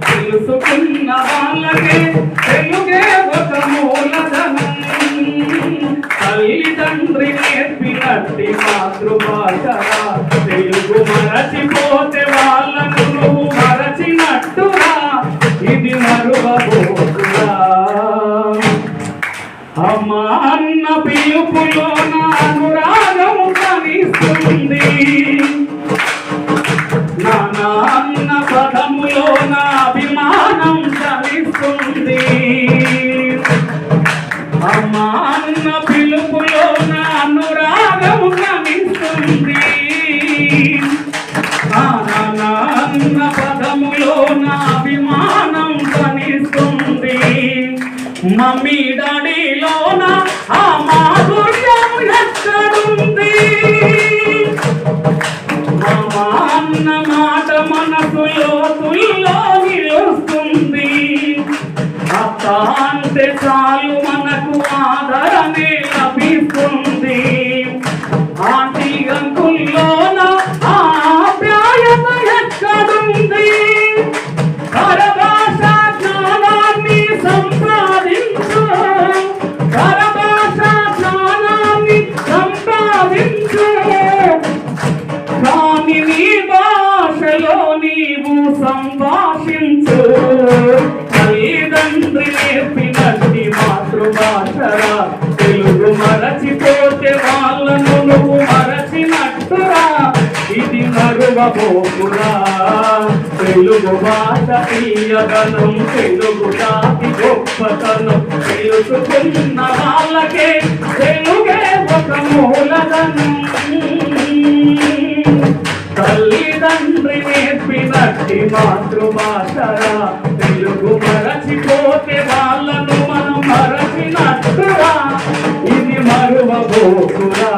తెలుసుకున్న వాళ్ళకే తెలుగే ఒక మూలధనం. తల్లిదండ్రి నేర్పినట్టి మాతృభాష తెలుగు మరచిపోతే వాళ్ళను నువ్వు మరచినట్టురా. ఇది మరువబోతురా. అమ్మా అన్న పిలుపులో నా అనురాగం కనిస్తుంది. నానా అన్న పదములో నా అభిమానం కలిస్తుంది. అమ్మా అన్న పిలుపులో నా అనురాగం కనిస్తుంది. నానా అన్న పదములో నా అభిమానం కనిస్తుంది. మమ్మీ డాడీలోన ఆ మాధుర్యం ఎక్కడుంది? అమ్మా అన్న మాట మనసులో తుల్లో నిలుస్తుంది. అత్త అంటే చాలు మనకు ఆదరణే లభిస్తుంది. ఆంటీ అంకుల్లోన ఆప్యాయత ఎక్కడుంది? పరభాష జ్ఞానాన్ని సంపాదించు. పరభాష జ్ఞానాన్ని సంపాదించు. కానీ నీ భాషలో నీవు సంభాషించు. తల్లిదండ్రి నేర్పినట్టి మాతృభాషరా తెలుగు మరచిపోతే వాళ్ళను నువ్వు మరచినట్టురా. ఇది మరువబోకురా. తెలుగు భాష తీయగనం, తెలుగు జాతి గొప్పతనం తెలుసుకున్న వాళ్ళకే తెలుగే ఒక మూలధనం. తల్లిదండ్రి నేర్పినట్టి మాతృభాషరా తెలుగు మరచిపోతే వాళ్ళను మనం మరచినట్టురా. ఇది మరువబోకురా.